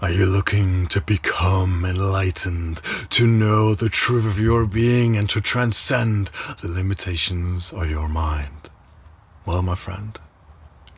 Are you looking to become enlightened, to know the truth of your being and to transcend the limitations of your mind? Well, my friend,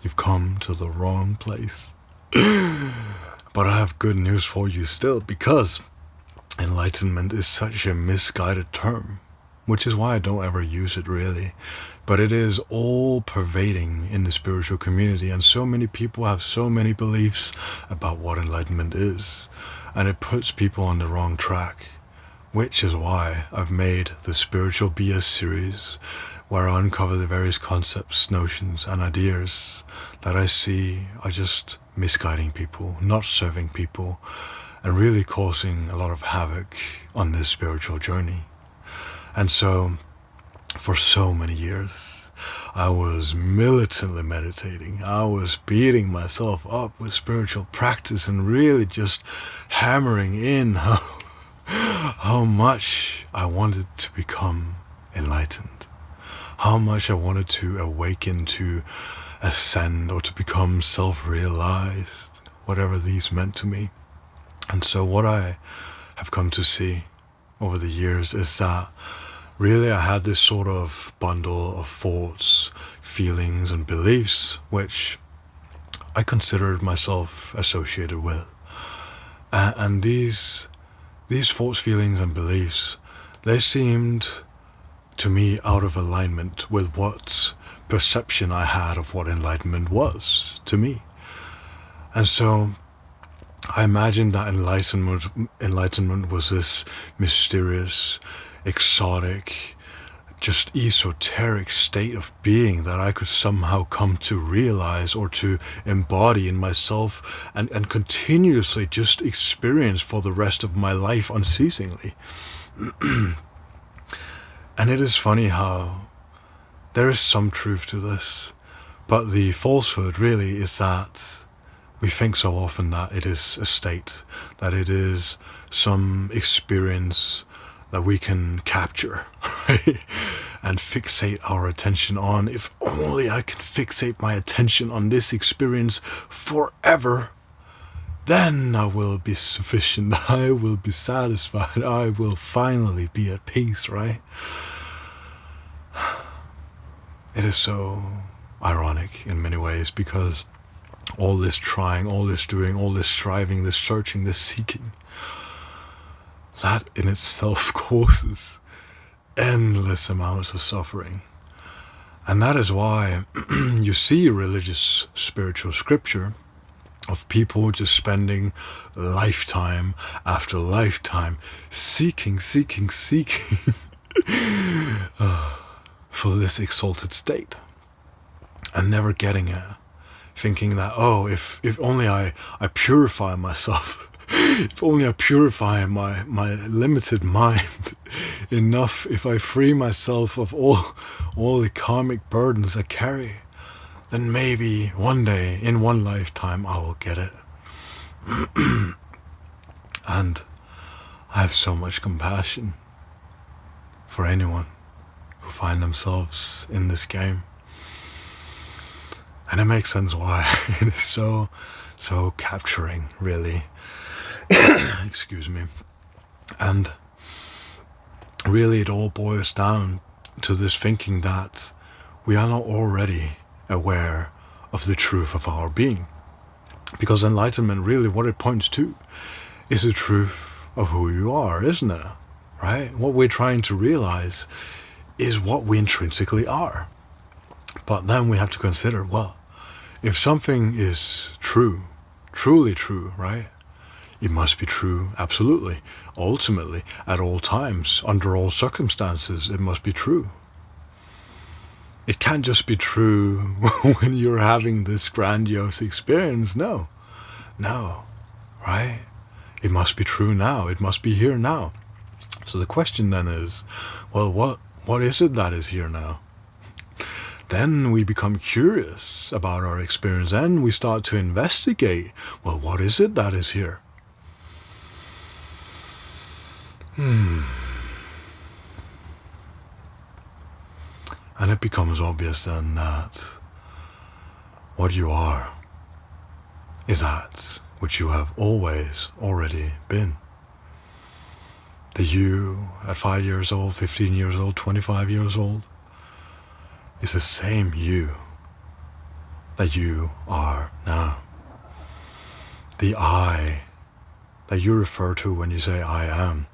you've come to the wrong place. But I have good news for you still, because enlightenment is such a misguided term, which is why I don't ever use it really. But it is all pervading in the spiritual community, and so many people have so many beliefs about what enlightenment is, and it puts people on the wrong track, which is why I've made the Spiritual BS series, where I uncover the various concepts, notions, and ideas that I see are just misguiding people, not serving people, and really causing a lot of havoc on this spiritual journey. And so, for so many years, I was militantly meditating. I was beating myself up with spiritual practice and really just hammering in how much I wanted to become enlightened, how much I wanted to awaken, to ascend, or to become self-realized, whatever these meant to me. And so what I have come to see over the years is that really I had this sort of bundle of thoughts, feelings, and beliefs which I considered myself associated with. And these thoughts, feelings, and beliefs, they seemed to me out of alignment with what perception I had of what enlightenment was to me. And so I imagined that enlightenment was this mysterious, exotic, just esoteric state of being that I could somehow come to realize or to embody in myself and continuously just experience for the rest of my life unceasingly. And it is funny how there is some truth to this, but the falsehood really is that we think so often that it is a state, that it is some experience that we can capture, right? And fixate our attention on. If only I can fixate my attention on this experience forever, then I will be sufficient, I will be satisfied, I will finally be at peace, right? It is so ironic in many ways, because all this trying, all this doing, all this striving, this searching, this seeking, that in itself causes endless amounts of suffering. And that is why you see religious, spiritual scripture of people just spending lifetime after lifetime seeking for this exalted state and never getting it, thinking that, oh, if only I purify myself, if only I purify my limited mind enough, if I free myself of all the karmic burdens I carry, then maybe one day, in one lifetime, I will get it. And I have so much compassion for anyone who find themselves in this game. And it makes sense why. It is so capturing, really. Excuse me. And really it all boils down to this thinking that we are not already aware of the truth of our being. Because enlightenment, really what it points to is the truth of who you are, isn't it? Right? What we're trying to realize is what we intrinsically are. But then we have to consider, well, if something is true, truly true, right? It must be true, absolutely, ultimately, at all times, under all circumstances, it must be true. It can't just be true when you're having this grandiose experience. No, right? It must be true now. It must be here now. So the question then is, well, what is it that is here now? Then we become curious about our experience, and we start to investigate, well, what is it that is here? And it becomes obvious then that what you are is that which you have always already been. The you at 5 years old, 15 years old, 25 years old is the same you that you are now. The I that you refer to when you say I am,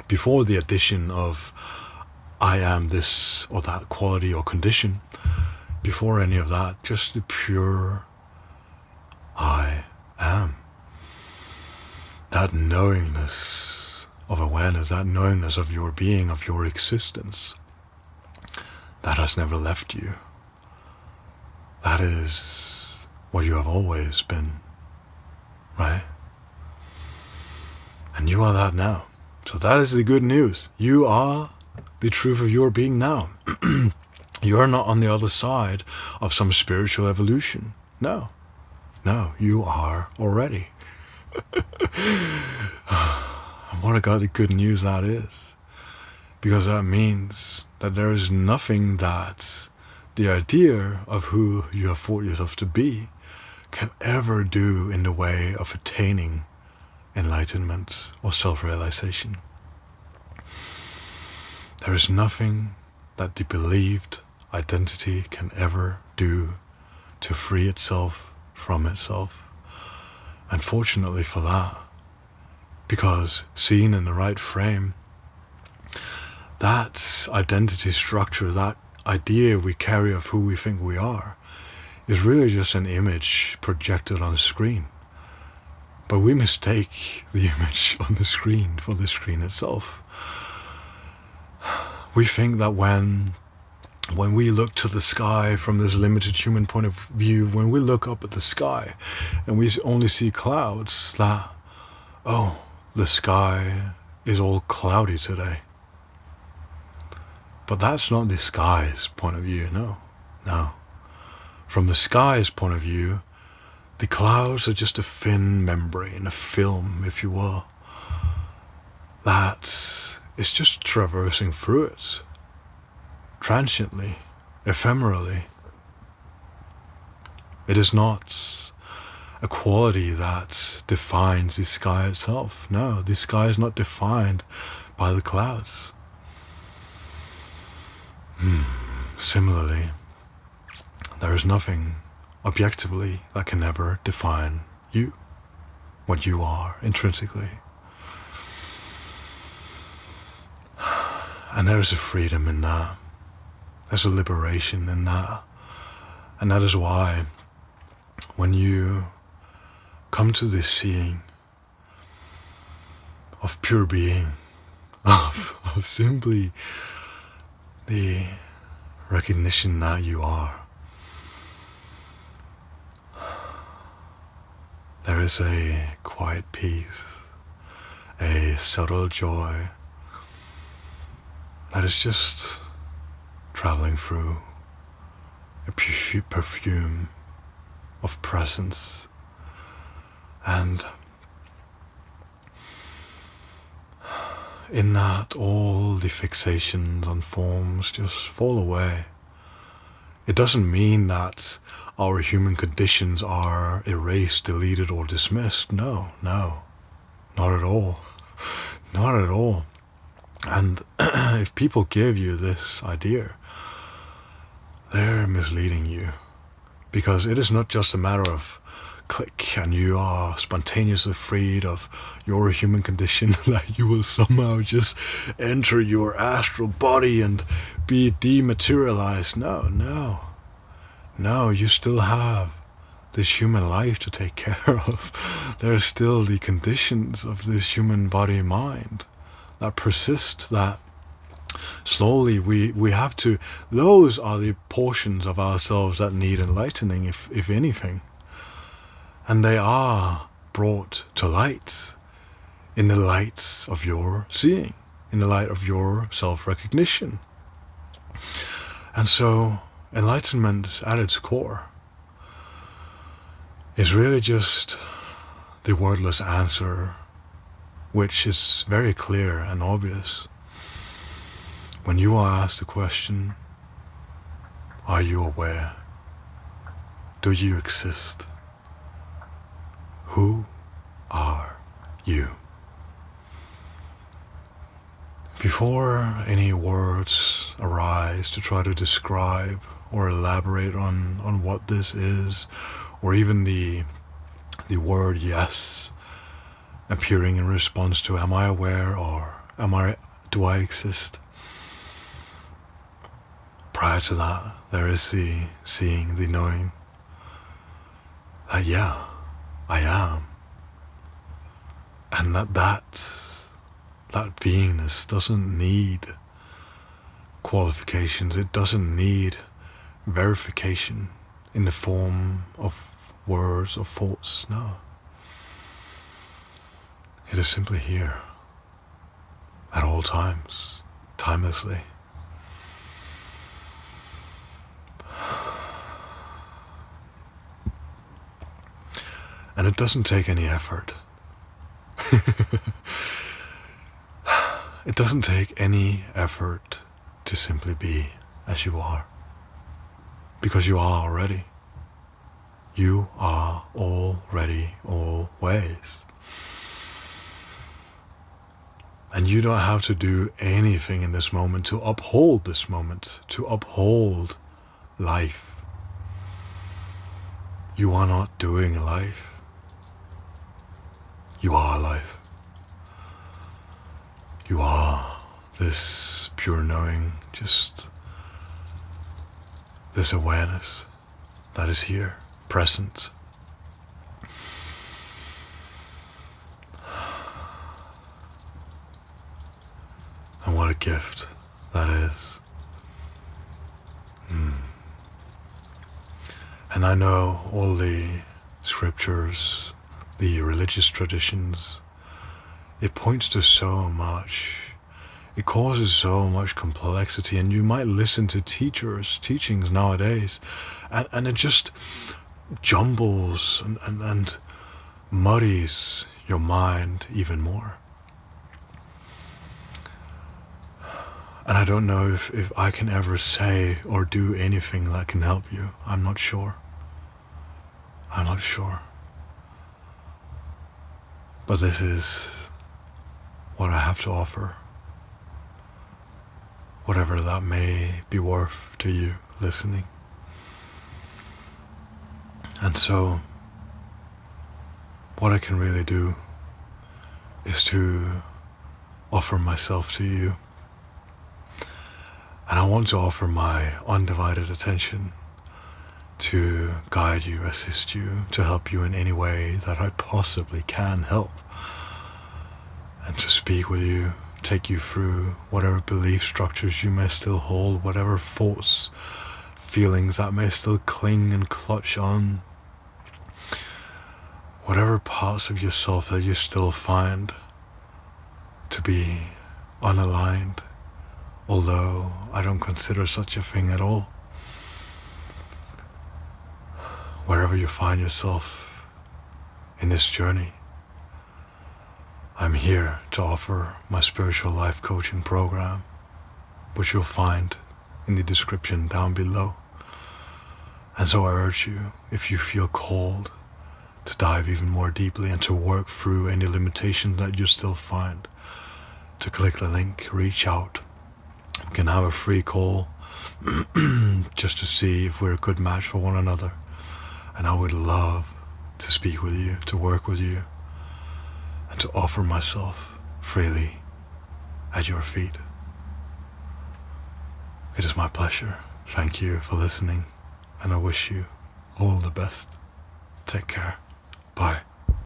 before the addition of I am this or that quality or condition, before any of that, just the pure I am. That knowingness of awareness, that knowingness of your being, of your existence, that has never left you. That is what you have always been, right? And you are that now. So that is the good news. You are the truth of your being now. You are not on the other side of some spiritual evolution. No. No, you are already. And what a good news that is. Because that means that there is nothing that the idea of who you have thought yourself to be can ever do in the way of attaining enlightenment or self-realization. There is nothing that the believed identity can ever do to free itself from itself. And fortunately for that, because seen in the right frame, that identity structure, that idea we carry of who we think we are, is really just an image projected on a screen. But we mistake the image on the screen for the screen itself. We think that when we look to the sky from this limited human point of view, when we look up at the sky and we only see clouds, that, oh, the sky is all cloudy today. But that's not the sky's point of view, no. From the sky's point of view, the clouds are just a thin membrane, a film, if you will, that is just traversing through it, transiently, ephemerally. It is not a quality that defines the sky itself. No, the sky is not defined by the clouds. Similarly, there is nothing objectively that can ever define you, what you are intrinsically. And there is a freedom in that. There's a liberation in that. And that is why when you come to this seeing of pure being, of simply the recognition that you are, there is a quiet peace, a subtle joy that is just traveling through a perfume of presence. And in that, all the fixations on forms just fall away. It doesn't mean that our human conditions are erased, deleted, or dismissed. No, not at all. Not at all. And if people give you this idea, they're misleading you. Because it is not just a matter of click and you are spontaneously freed of your human condition, that you will somehow just enter your astral body and be dematerialized. No, you still have this human life to take care of. There are still the conditions of this human body mind that persist, that slowly we have to, those are the portions of ourselves that need enlightening, if anything. And they are brought to light in the light of your seeing, in the light of your self-recognition. And so enlightenment at its core is really just the wordless answer, which is very clear and obvious. When you are asked the question, are you aware? Do you exist? Who you. Before any words arise to try to describe or elaborate on what this is, or even the word yes appearing in response to am I aware or do I exist? Prior to that, there is the seeing, the knowing that yeah, I am. And that beingness doesn't need qualifications, it doesn't need verification in the form of words or thoughts, no. It is simply here, at all times, timelessly. And it doesn't take any effort. It doesn't take any effort to simply be as you are. Because you are already. You are already always. And you don't have to do anything in this moment to uphold this moment, to uphold life. You are not doing life. You are life. You are this pure knowing, just this awareness that is here, present. And what a gift that is. And I know all the scriptures, the religious traditions, it points to so much. It causes so much complexity, and you might listen to teachings nowadays, and it just jumbles and muddies your mind even more. And I don't know if I can ever say or do anything that can help you. I'm not sure. I'm not sure. But this is what I have to offer. Whatever that may be worth to you listening. And so, what I can really do is to offer myself to you. And I want to offer my undivided attention to guide you, assist you, to help you in any way that I possibly can help. And to speak with you, take you through whatever belief structures you may still hold, whatever thoughts, feelings that may still cling and clutch on, whatever parts of yourself that you still find to be unaligned, although I don't consider such a thing at all. Wherever you find yourself in this journey, I'm here to offer my spiritual life coaching program, which you'll find in the description down below. And so I urge you, if you feel called, to dive even more deeply and to work through any limitations that you still find, to click the link, reach out. We can have a free call just to see if we're a good match for one another. And I would love to speak with you, to work with you, and to offer myself freely at your feet. It is my pleasure. Thank you for listening, and I wish you all the best. Take care. Bye.